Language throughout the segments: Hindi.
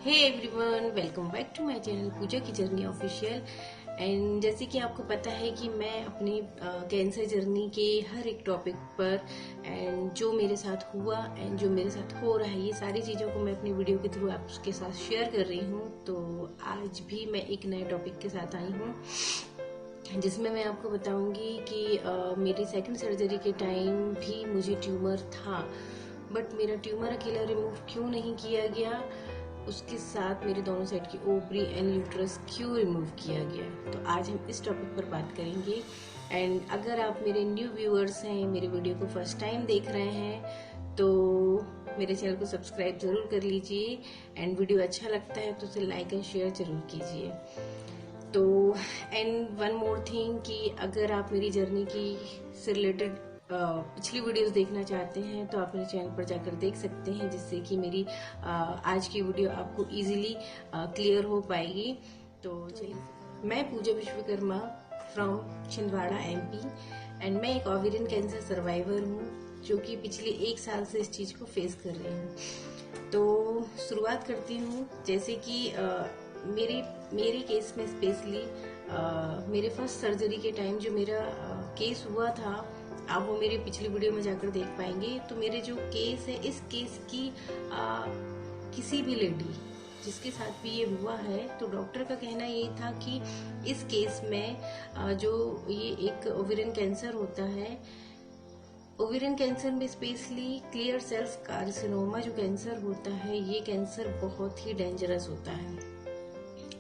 Hey everyone, welcome back to my channel Pooja की जर्नी ऑफिशियल। एंड जैसे कि आपको पता है कि मैं अपनी कैंसर जर्नी के हर एक टॉपिक पर एंड जो मेरे साथ हुआ एंड जो मेरे साथ हो रहा है, ये सारी चीज़ों को मैं अपनी वीडियो के थ्रू आपके साथ शेयर कर रही हूँ। तो आज भी मैं एक नए टॉपिक के साथ आई हूँ जिसमें मैं आपको बताऊंगी कि मेरी सेकंड सर्जरी के टाइम भी मुझे ट्यूमर था, बट मेरा ट्यूमर अकेला रिमूव क्यों नहीं किया गया, उसके साथ मेरे दोनों साइड की ओवरी एंड यूट्रस क्यों रिमूव किया गया। तो आज हम इस टॉपिक पर बात करेंगे। एंड अगर आप मेरे न्यू व्यूअर्स हैं, मेरे वीडियो को फर्स्ट टाइम देख रहे हैं, तो मेरे चैनल को सब्सक्राइब जरूर कर लीजिए। एंड वीडियो अच्छा लगता है तो उसे लाइक एंड शेयर जरूर कीजिए। तो एंड वन मोर थिंग कि अगर आप मेरी जर्नी की से रिलेटेड पिछली वीडियोस देखना चाहते हैं तो आप मेरे चैनल पर जाकर देख सकते हैं, जिससे कि मेरी आज की वीडियो आपको इजीली क्लियर हो पाएगी। तो चलिए, मैं Pooja Vishwakarma from Chhindwara MP and मैं एक ओवेरियन कैंसर सर्वाइवर हूँ जो कि पिछले 1 साल से इस चीज को फेस कर रही हूँ। तो शुरुआत करती हूँ। जैसे कि मेरे केस में स्पेशली मेरे फर्स्ट सर्जरी के टाइम जो मेरा केस हुआ था, आप वो मेरी पिछली वीडियो में जाकर देख पाएंगे। तो मेरे जो केस है, इस केस की किसी भी लेडी जिसके साथ भी ये हुआ है, तो डॉक्टर का कहना ये था कि इस केस में जो ये एक ओवेरियन कैंसर होता है, ओवेरियन कैंसर में स्पेशली क्लियर सेल्स कार्सिनोमा जो कैंसर होता है, ये कैंसर बहुत ही डेंजरस होता है।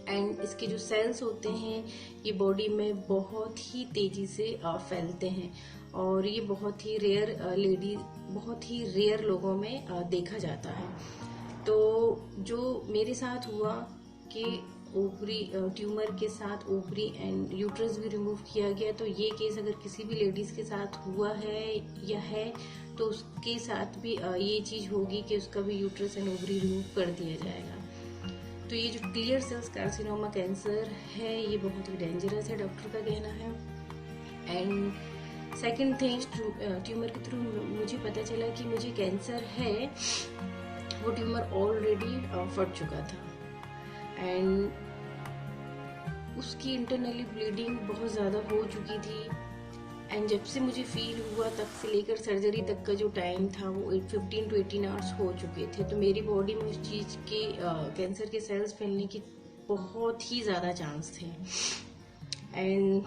एंड इसके जो सेल्स होते हैं ये बॉडी में बहुत ही तेजी से फैलते हैं और ये बहुत ही रेयर लोगों में देखा जाता है। तो जो मेरे साथ हुआ कि ओवरी ट्यूमर के साथ ओवरी एंड यूट्रस भी रिमूव किया गया, तो ये केस अगर किसी भी लेडीज के साथ हुआ है या है तो उसके साथ भी ये चीज होगी कि उसका भी यूट्रस एंड ओवरी रिमूव कर दिया जाएगा। तो ये जो क्लियर सेल्स कार्सिनोमा कैंसर है ये बहुत ही डेंजरस है, डॉक्टर का कहना है। एंड सेकंड थिंग, ट्यूमर के थ्रू मुझे पता चला कि मुझे कैंसर है, वो ट्यूमर ऑलरेडी फट चुका था एंड उसकी इंटरनली ब्लीडिंग बहुत ज़्यादा हो चुकी थी। एंड जब से मुझे फील हुआ तब से लेकर सर्जरी तक का जो टाइम था वो 15 to 18 आवर्स हो चुके थे। तो मेरी बॉडी में उस चीज़ के कैंसर के सेल्स फैलने की बहुत ही ज़्यादा चांस थे एंड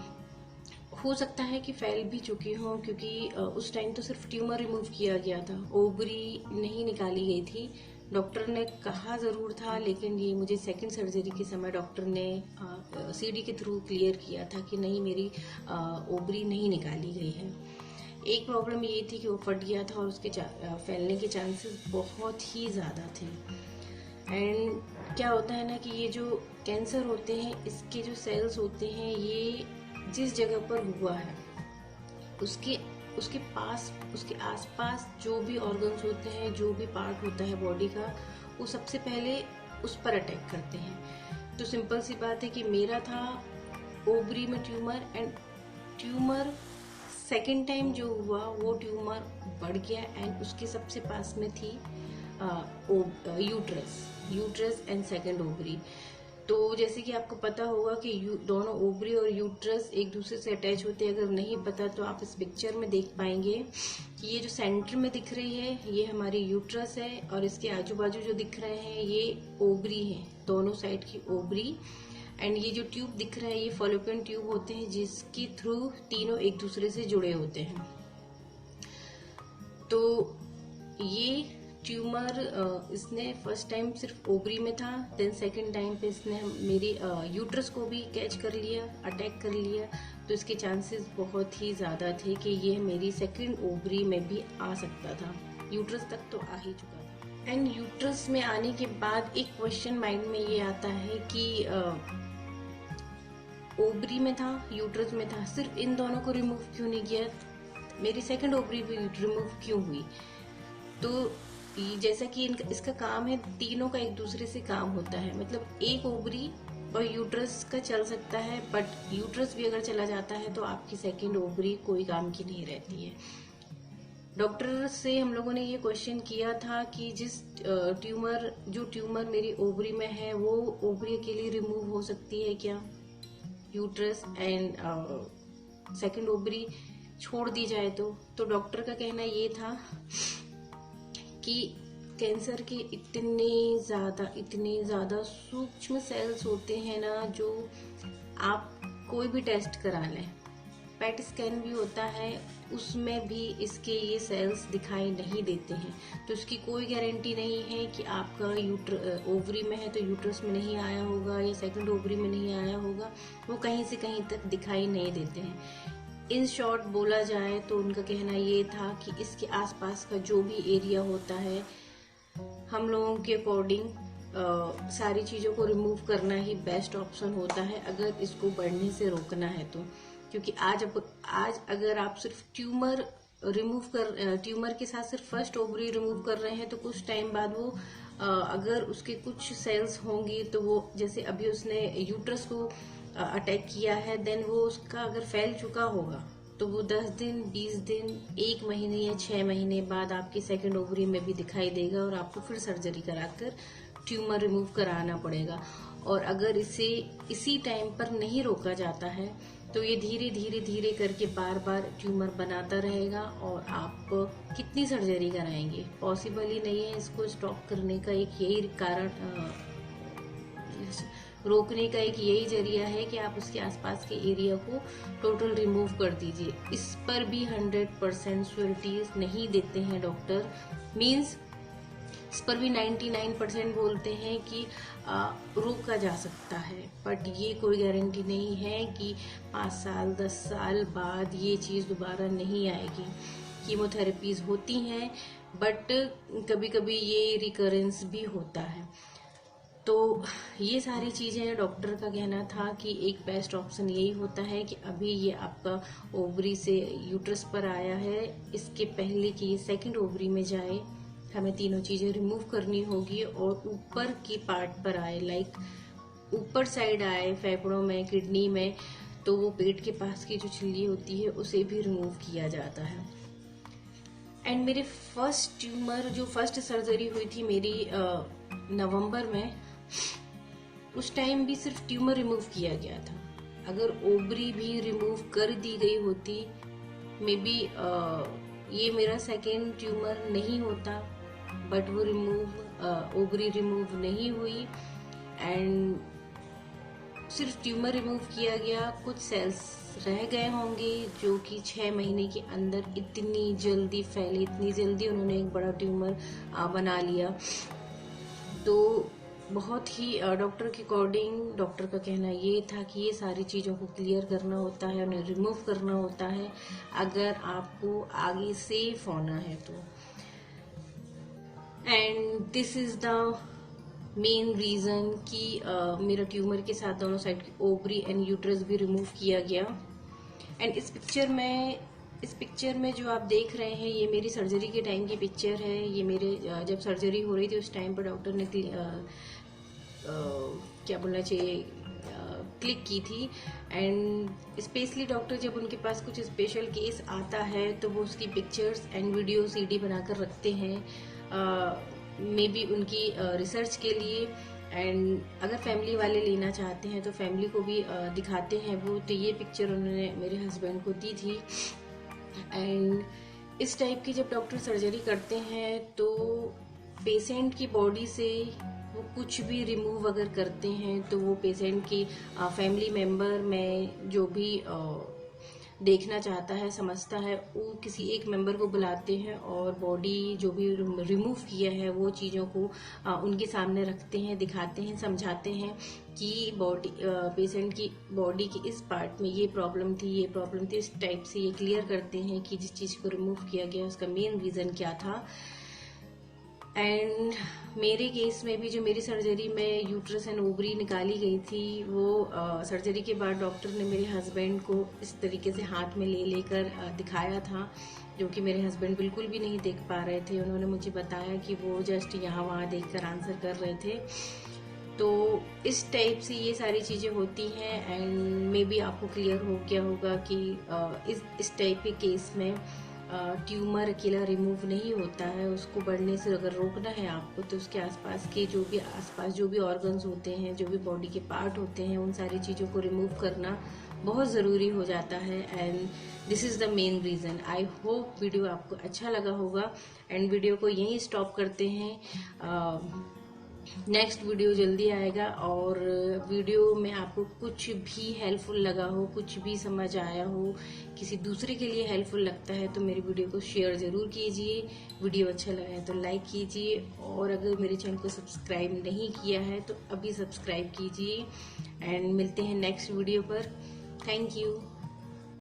हो सकता है कि फैल भी चुकी हूँ, क्योंकि उस टाइम तो सिर्फ ट्यूमर रिमूव किया गया था, ओवरी नहीं निकाली गई थी। डॉक्टर ने कहा ज़रूर था, लेकिन ये मुझे सेकंड सर्जरी के समय डॉक्टर ने सीडी के थ्रू क्लियर किया था कि नहीं, मेरी ओवरी नहीं निकाली गई है। एक प्रॉब्लम ये थी कि वो फट गया था और उसके फैलने के चांसेस बहुत ही ज़्यादा थे। एंड क्या होता है ना कि ये जो कैंसर होते हैं, इसके जो सेल्स होते हैं, ये जिस जगह पर हुआ है उसके पास, उसके आसपास जो भी ऑर्गन्स होते हैं, जो भी पार्ट होता है बॉडी का, वो सबसे पहले उस पर अटैक करते हैं। तो सिंपल सी बात है कि मेरा था ओवरी में tumour and tumour second time जो हुआ वो ट्यूमर बढ़ गया एंड उसके सबसे पास में थी यूट्रस एंड सेकेंड ओवरी। तो जैसे कि आपको पता होगा कि दोनों ओवरी और यूट्रस एक दूसरे से अटैच होते हैं। अगर नहीं पता तो आप इस पिक्चर में देख पाएंगे कि ये जो सेंटर में दिख रही है ये हमारी यूट्रस है और इसके आजू बाजू जो दिख रहे हैं ये ओवरी है, दोनों साइड की ओवरी। एंड ये जो ट्यूब दिख रहा है ये फॉलोपियन ट्यूब होते हैं, जिसके थ्रू तीनों एक दूसरे से जुड़े होते हैं। तो ये ट्यूमर इसने फर्स्ट टाइम सिर्फ ओवरी में था, देन सेकंड टाइम पे इसने मेरी यूट्रस को भी कैच कर लिया, अटैक कर लिया। तो इसके चांसेस बहुत ही ज़्यादा थे कि ये मेरी सेकंड ओवरी में भी आ सकता था। यूट्रस तक तो आ ही चुका था। एंड यूट्रस में आने के बाद एक क्वेश्चन माइंड में ये आता है कि ओवरी में था, यूट्रस में था, सिर्फ इन दोनों को रिमूव क्यों नहीं किया, मेरी सेकंड ओवरी भी रिमूव क्यों हुई। तो जैसा कि इसका काम है, तीनों का एक दूसरे से काम होता है, मतलब एक ओवरी और यूट्रस का चल सकता है, बट यूट्रस भी अगर चला जाता है तो आपकी सेकंड ओवरी कोई काम की नहीं रहती है। डॉक्टर से हम लोगों ने ये क्वेश्चन किया था कि जो ट्यूमर मेरी ओवरी में है वो ओवरी के लिए रिमूव हो सकती है क्या, यूट्रस एंड सेकंड ओवरी छोड़ दी जाए तो डॉक्टर का कहना ये था कि कैंसर के इतने ज्यादा सूक्ष्म सेल्स होते हैं ना, जो आप कोई भी टेस्ट करा लें, पेट स्कैन भी होता है, उसमें भी इसके ये सेल्स दिखाई नहीं देते हैं। तो इसकी कोई गारंटी नहीं है कि आपका ओवरी में है तो यूट्रस में नहीं आया होगा या सेकंड ओवरी में नहीं आया होगा, वो कहीं से कहीं तक दिखाई नहीं देते हैं। इन शॉर्ट बोला जाए तो उनका कहना ये था कि इसके आसपास का जो भी एरिया होता है, हम लोगों के अकॉर्डिंग सारी चीजों को रिमूव करना ही बेस्ट ऑप्शन होता है अगर इसको बढ़ने से रोकना है तो। क्योंकि आज अगर आप सिर्फ ट्यूमर के साथ सिर्फ फर्स्ट ओवरी रिमूव कर रहे हैं तो कुछ टाइम बाद वो अगर उसके कुछ सेल्स होंगी तो वो, जैसे अभी उसने यूट्रस को अटैक किया है, देन वो उसका अगर फैल चुका होगा तो वो 10 दिन 20 दिन 1 महीने या 6 महीने बाद आपकी सेकंड ओवरी में भी दिखाई देगा और आपको फिर सर्जरी कराकर ट्यूमर रिमूव कराना पड़ेगा। और अगर इसे इसी टाइम पर नहीं रोका जाता है तो ये धीरे करके बार बार ट्यूमर बनाता रहेगा और आप कितनी सर्जरी कराएंगे, पॉसिबल ही नहीं है। इसको स्टॉप करने का एक यही कारण, रोकने का एक यही जरिया है कि आप उसके आसपास के एरिया को टोटल रिमूव कर दीजिए। इस पर भी 100% श्योरिटी नहीं देते हैं डॉक्टर, मीन्स इस पर भी 99% बोलते हैं कि रोका जा सकता है, बट ये कोई गारंटी नहीं है कि 5 साल 10 साल बाद ये चीज दोबारा नहीं आएगी। कीमोथेरेपीज होती हैं बट कभी कभी ये रिकरेंस भी होता है। तो ये सारी चीजें डॉक्टर का कहना था कि एक बेस्ट ऑप्शन यही होता है कि अभी ये आपका ओवरी से यूट्रस पर आया है, इसके पहले कि ये सेकंड ओवरी में जाए हमें तीनों चीजें रिमूव करनी होगी और ऊपर की पार्ट पर आए, लाइक ऊपर साइड आए फेफड़ों में, किडनी में, तो वो पेट के पास की जो झिल्ली होती है उसे भी रिमूव किया जाता है। एंड मेरे फर्स्ट ट्यूमर जो फर्स्ट सर्जरी हुई थी मेरी नवंबर में, उस टाइम भी सिर्फ ट्यूमर रिमूव किया गया था। अगर ओवरी भी रिमूव कर दी गई होती, मे बी ये मेरा सेकेंड ट्यूमर नहीं होता, बट वो ओवरी रिमूव नहीं हुई एंड सिर्फ ट्यूमर रिमूव किया गया। कुछ सेल्स रह गए होंगे जो कि 6 महीने के अंदर इतनी जल्दी फैले, इतनी जल्दी उन्होंने एक बड़ा ट्यूमर बना लिया। तो बहुत ही डॉक्टर के अकॉर्डिंग डॉक्टर का कहना ये था कि ये सारी चीजों को क्लियर करना होता है, उन्हें रिमूव करना होता है अगर आपको आगे सेफ होना है तो। And this is the main reason कि मेरा ट्यूमर के साथ दोनों साइड की ओवरी एंड यूट्रस भी रिमूव किया गया। एंड इस पिक्चर में जो आप देख रहे हैं ये मेरी सर्जरी के टाइम की पिक्चर है। ये मेरे जब सर्जरी हो रही थी उस टाइम पर डॉक्टर ने क्या बोलना चाहिए क्लिक की थी। एंड स्पेशली डॉक्टर जब उनके पास कुछ स्पेशल केस आता है तो वो उसकी पिक्चर्स एंड वीडियो सीडी बनाकर रखते हैं, मे बी उनकी रिसर्च के लिए। एंड अगर फैमिली वाले लेना चाहते हैं तो फैमिली को भी दिखाते हैं वो। तो ये पिक्चर उन्होंने मेरे हस्बैंड को दी थी। एंड इस टाइप की जब डॉक्टर सर्जरी करते हैं तो पेशेंट की बॉडी से वो कुछ भी रिमूव अगर करते हैं तो वो पेशेंट की फैमिली मेंबर में जो भी देखना चाहता है, समझता है, वो किसी एक मेंबर को बुलाते हैं और बॉडी जो भी रिमूव किया है वो चीजों को उनके सामने रखते हैं, दिखाते हैं, समझाते हैं कि पेशेंट की बॉडी की इस पार्ट में ये प्रॉब्लम थी, ये प्रॉब्लम थी। इस टाइप से ये क्लियर करते हैं कि जिस चीज को रिमूव किया गया उसका मेन रीजन क्या था। एंड मेरे केस में भी जो मेरी सर्जरी में यूट्रस एंड ओवरी निकाली गई थी वो सर्जरी के बाद डॉक्टर ने मेरे हस्बैंड को इस तरीके से हाथ में लेकर दिखाया था, जो कि मेरे हस्बैंड बिल्कुल भी नहीं देख पा रहे थे। उन्होंने मुझे बताया कि वो जस्ट यहाँ वहाँ देखकर आंसर कर रहे थे। तो इस टाइप से ये सारी चीजें होती हैं। एंड मे बी आपको क्लियर हो गया होगा कि इस टाइप के केस में ट्यूमर अकेला रिमूव नहीं होता है, उसको बढ़ने से अगर रोकना है आपको तो उसके आसपास जो भी ऑर्गन्स होते हैं, जो भी बॉडी के पार्ट होते हैं, उन सारी चीज़ों को रिमूव करना बहुत ज़रूरी हो जाता है। And this is the main reason. I hope video आपको अच्छा लगा होगा एंड वीडियो को यहीं स्टॉप करते हैं। नेक्स्ट वीडियो जल्दी आएगा और वीडियो में आपको कुछ भी हेल्पफुल लगा हो, कुछ भी समझ आया हो, किसी दूसरे के लिए हेल्पफुल लगता है तो मेरी वीडियो को शेयर ज़रूर कीजिए। वीडियो अच्छा लगा है तो लाइक कीजिए और अगर मेरे चैनल को सब्सक्राइब नहीं किया है तो अभी सब्सक्राइब कीजिए एंड मिलते हैं नेक्स्ट वीडियो पर। Thank you.